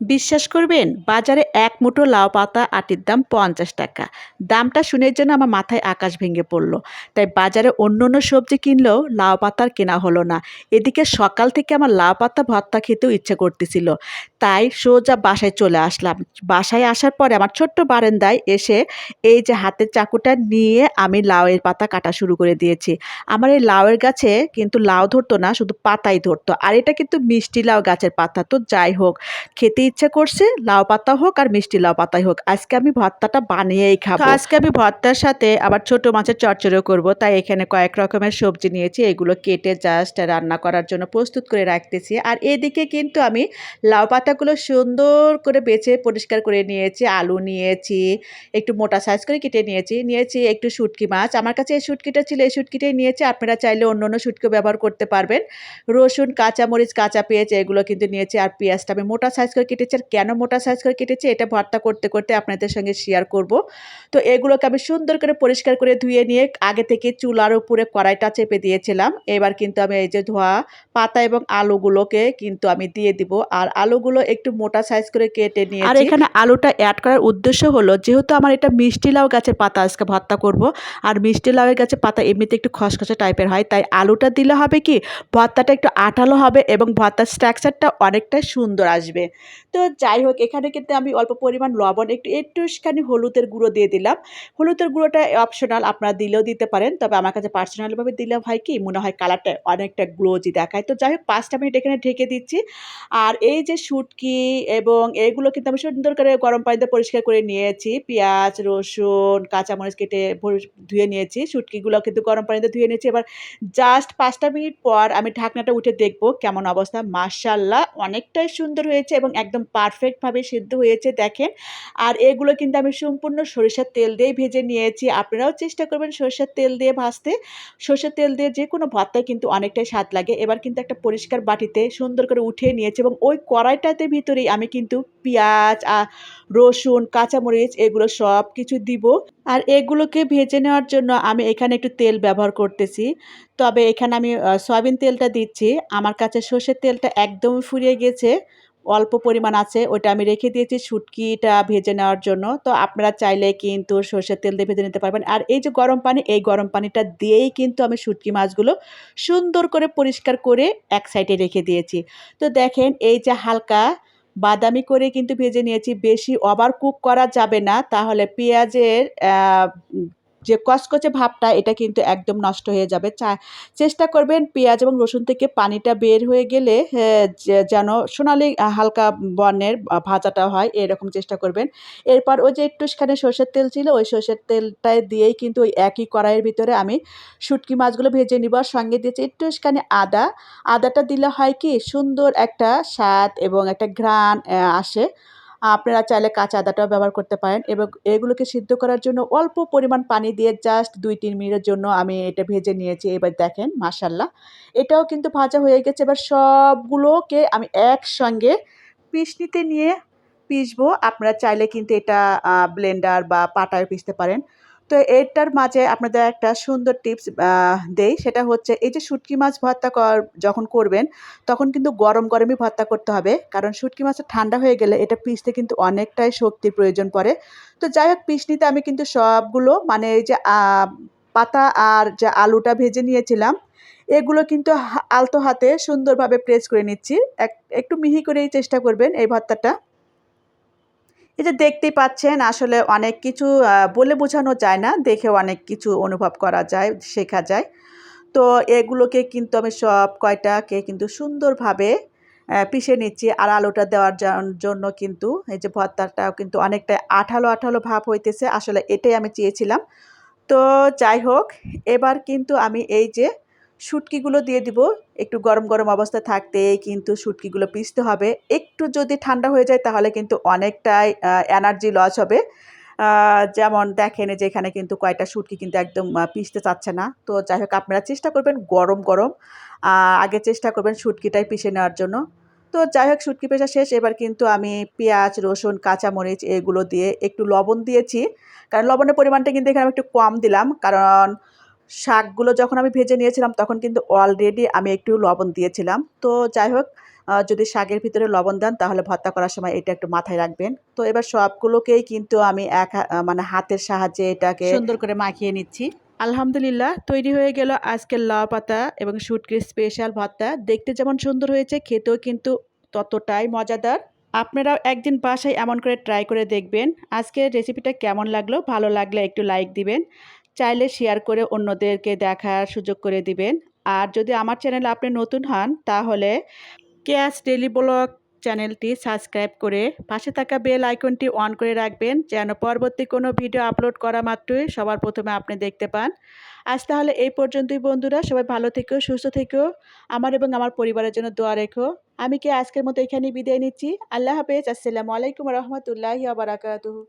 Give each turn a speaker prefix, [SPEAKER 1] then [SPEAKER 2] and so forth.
[SPEAKER 1] বিশ্বাস করবেন বাজারে এক মুঠো লাউ পাতা আটির দাম ৫০ টাকা। দামটা শুনে যেন আমার মাথায় আকাশ ভেঙে পড়লো। তাই বাজারে অন্য অন্য সবজি কিনলেও লাউ পাতা আর কেনা হলো না। এদিকে সকাল থেকে আমার লাউ পাতা ভর্তা খেতেও ইচ্ছে করতেছিল। তাই সোজা বাসায় চলে আসলাম। বাসায় আসার পরে আমার ছোট্ট বারান্দায় এসে এই যে হাতের চাকুটা নিয়ে আমি লাউয়ের পাতা কাটা শুরু করে দিয়েছি। আমার এই লাউয়ের গাছে কিন্তু লাউ ধরতো না, শুধু পাতাই ধরতো। আর এটা কিন্তু মিষ্টি লাউ গাছের পাতা। তো যাই হোক, খেতে ইচ্ছে করছে, লাউ পাতা হোক আর মিষ্টি লাউ পাতাই হোক। আজকে আমি ভর্তাটা বানিয়েই খাবো। তো আজকে আমি ভর্তার সাথে আবার ছোট মাছের চচ্চড়িও করব। তাই এখানে কয়েক রকমের সবজি নিয়েছি। এগুলো কেটে জাস্ট রান্না করার জন্য প্রস্তুত করে রাখতেছি। আর এদিকে কিন্তু আমি লাউ পাতাগুলো সুন্দর করে বেছে পরিষ্কার করে নিয়েছি। আলু নিয়েছি, একটু মোটা সাইজ করে কেটে নিয়েছি একটু শুটকি মাছ। আমার কাছে এই শুটকিটা ছিল, এই শুটকিটাই নিয়েছি। আপনারা চাইলে অন্য শুটকিও ব্যবহার করতে পারবেন। রসুন, কাঁচামরিচ, কাঁচা পেঁয়াজ এগুলো কিন্তু নিয়েছি। আর পেঁয়াজটা আমি মোটা সাইজ করে কেটেছি। আর কেন মোটা সাইজ করে কেটেছি এটা ভর্তা করতে করতে আপনাদের সঙ্গে শেয়ার করব। তো এগুলোকে আমি সুন্দর করে পরিষ্কার করে ধুয়ে নিয়ে আগে থেকে চুলার উপরে কড়াইটা চেপে দিয়েছিলাম। এবার কিন্তু আমি এই যে ধোয়া পাতা এবং আলুগুলোকে কিন্তু আমি দিয়ে দিব। আর আলুগুলো একটু মোটা সাইজ করে কেটে নিয়েছি। আর এখানে আলুটা অ্যাড করার উদ্দেশ্য হলো, যেহেতু আমার এটা মিষ্টি লাউ গাছের পাতা আজকে ভর্তা করব। আর মিষ্টি লাউয়ের গাছের পাতা এমনিতে একটু খসখসে টাইপের হয়, তাই আলুটা দিলে হবে কি ভর্তাটা একটু আঠালো হবে এবং ভর্তার স্ট্রাকচারটা অনেকটাই সুন্দর আসবে। তো যাই হোক, এখানে কিন্তু আমি অল্প পরিমাণ লবণ, একটুখানি হলুদের গুঁড়ো দিয়ে দিলাম। হলুদের গুঁড়োটা অপশনাল, আপনারা দিলেও দিতে পারেন। তবে আমার কাছে পার্সোনালিভাবে দিলে হয় কি মনে হয় কালারটা অনেকটা গ্লোজি দেখায়। তো যাই হোক, ৫টা মিনিট এখানে ঢেকে দিচ্ছি। আর এই যে শুটকি এবং এগুলো কিন্তু আমি সুন্দর করে গরম পানিতে পরিষ্কার করে নিয়েছি। পেঁয়াজ, রসুন, কাঁচামরিচ কেটে ধুয়ে নিয়েছি। শুটকিগুলো কিন্তু গরম পানিতে ধুয়ে নিয়েছি। এবার জাস্ট ৫টা মিনিট পর আমি ঢাকনাটা উঠে দেখব কেমন অবস্থা। মাশাআল্লাহ, অনেকটাই সুন্দর হয়েছে এবং একদম পারফেক্টভাবে সিদ্ধ হয়েছে দেখেন। আর এগুলো কিন্তু আমি সম্পূর্ণ সরিষার তেল দিয়েই ভেজে নিয়েছি। আপনারাও চেষ্টা করবেন সরিষার তেল দিয়ে ভাজতে। সরষের তেল দিয়ে যেকোনো ভর্তায় কিন্তু অনেকটাই স্বাদ লাগে। এবার কিন্তু একটা পরিষ্কার বাটিতে সুন্দর করে উঠিয়ে নিয়েছি এবং ওই কড়াইটাতে ভিতরেই আমি কিন্তু পেঁয়াজ, রসুন, কাঁচামরিচ এগুলো সবকিছু দিব। আর এগুলোকে ভেজে নেওয়ার জন্য আমি এখানে একটু তেল ব্যবহার করতেছি। তবে এখানে আমি সয়াবিন তেলটা দিচ্ছি। আমার কাছে সর্ষের তেলটা একদমই ফুরিয়ে গেছে। অল্প পরিমাণ আছে, ওটা আমি রেখে দিয়েছি শুটকিটা ভেজে নেওয়ার জন্য। তো আপনারা চাইলে কিন্তু সর্ষের তেল দিয়ে ভেজে নিতে পারবেন। আর এই যে গরম পানি, এই গরম পানিটা দিয়েই কিন্তু আমি শুটকি মাছগুলো সুন্দর করে পরিষ্কার করে এক সাইডে রেখে দিয়েছি। তো দেখেন এই যে হালকা বাদামি করে কিন্তু ভেজে নিয়েছি। বেশি ওভার কুক করা যাবে না, তাহলে পেঁয়াজের যে কচকচে ভাবটা এটা কিন্তু একদম নষ্ট হয়ে যাবে। চেষ্টা করবেন পেঁয়াজ এবং রসুন থেকে পানিটা বের হয়ে গেলে যেন সোনালি হালকা বর্ণের ভাজাটা হয়, এরকম চেষ্টা করবেন। এরপর ওই যে একটুখানি সর্ষের তেল ছিল, ওই সর্ষের তেলটা দিয়েই কিন্তু ওই একই কড়াইয়ের ভিতরে আমি শুটকি মাছগুলো ভেজে নিব। আর সঙ্গে দিয়েছি একটুখানি আদা। আদাটা দিলে হয় কি সুন্দর একটা স্বাদ এবং একটা ঘ্রাণ আসে। আপনারা চাইলে কাঁচা আদাটাও ব্যবহার করতে পারেন এবং এগুলোকে সিদ্ধ করার জন্য অল্প পরিমাণ পানি দিয়ে জাস্ট ২-৩ মিনিটের জন্য আমি এটা ভেজে নিয়েছি। এবার দেখেন মাশাআল্লাহ, এটাও কিন্তু ভাজা হয়ে গেছে। এবার সবগুলোকে আমি একসঙ্গে পিষনিতে নিয়ে পিষবো। আপনারা চাইলে কিন্তু এটা ব্লেন্ডার বা পাটায় পিষতে পারেন। তো এটার মাঝে আপনাদের একটা সুন্দর টিপস দেই। সেটা হচ্ছে এই যে শুটকি মাছ ভর্তা যখন করবেন তখন কিন্তু গরম গরমই ভর্তা করতে হবে। কারণ শুটকি মাছটা ঠান্ডা হয়ে গেলে এটা পিষতে কিন্তু অনেকটাই শক্তির প্রয়োজন পড়ে। তো যাই হোক, পিষনিতে আমি কিন্তু সবগুলো মানে এই যে পাতা আর যে আলুটা ভেজে নিয়েছিলাম, এগুলো কিন্তু আলতো হাতে সুন্দরভাবে প্রেস করে নিচ্ছি। একটু মিহি করেই চেষ্টা করবেন এই ভর্তাটা। এই যে দেখতেই পাচ্ছেন আসলে অনেক কিছু বলে বোঝানো যায় না, দেখেও অনেক কিছু অনুভব করা যায়, শেখা যায়। তো এগুলোকে কিন্তু আমি সব কয়টাকে কিন্তু সুন্দরভাবে পিষে নিচ্ছি। আর আলুটা দেওয়ার জন্য কিন্তু এই যে ভর্তাটাও কিন্তু অনেকটা আঠালো, আঠালো ভাব হইতেছে। আসলে এটাই আমি চেয়েছিলাম। তো যাই হোক, এবার কিন্তু আমি এই যে শুটকিগুলো দিয়ে দিব। একটু গরম, গরম অবস্থায় থাকতেই কিন্তু শুটকিগুলো পিষতে হবে। একটু যদি ঠান্ডা হয়ে যায় তাহলে কিন্তু অনেকটাই এনার্জি লস হবে। আ যেমন দেখেন এই যে এখানে কিন্তু কয়টা শুটকি কিন্তু একদম পিষতে চাচ্ছে না। তো যাই হোক, আপনারা চেষ্টা করবেন গরম, গরম আ আগে চেষ্টা করবেন শুটকিটাই পিষে নেওয়ার জন্য। তো যাই হোক, শুটকি পেষা শেষ। এবার কিন্তু আমি পেঁয়াজ, রসুন, কাঁচামরিচ এগুলো দিয়ে একটু লবণ দিয়েছি। কারণ লবণের পরিমাণটা কিন্তু এখানে আমি একটু কম দিলাম। কারণ শাকগুলো যখন আমি ভেজে নিয়েছিলাম তখন কিন্তু অলরেডি আমি একটু লবণ দিয়েছিলাম। তো যাই হোক, যদি শাকের ভিতরে লবণ দেন তাহলে ভর্তা করার সময় এটা একটু মাথায় রাখবেন। তো এবার সবগুলোকেই কিন্তু আমি মানে হাতের সাহায্যে এটাকে সুন্দর করে মাখিয়ে নিচ্ছি। আলহামদুলিল্লাহ, তৈরি হয়ে গেল আজকের লাউ পাতা এবং শুটকির স্পেশাল ভর্তা। দেখতে যেমন সুন্দর হয়েছে, খেতেও কিন্তু ততটাই মজাদার। আপনারাও একদিন বাসায় এমন করে ট্রাই করে দেখবেন। আজকের রেসিপিটা কেমন লাগলো? ভালো লাগলে একটু লাইক দিবেন। চাইলে শেয়ার করে অন্যদেরকে দেখার সুযোগ করে দিবেন। আর যদি আমার চ্যানেলে আপনি নতুন হন তাহলে কেয়াস ডেইলি ব্লগ চ্যানেলটি সাবস্ক্রাইব করে পাশে থাকা বেল আইকনটি অন করে রাখবেন, যেন পরবর্তী কোনো ভিডিও আপলোড করা মাত্রই সবার প্রথমে আপনি দেখতে পান। আজ তাহলে এই পর্যন্তই বন্ধুরা, সবাই ভালো থেকো, সুস্থ থেকো, আমার এবং আমার পরিবারের জন্য দোয়া রেখো। আমি কি আজকের মতো এখানেই বিদায় নিচ্ছি। আল্লাহ হাফেজ। আসসালামু আলাইকুম রহমতুল্লাহি ওয়া বারাকাতুহু।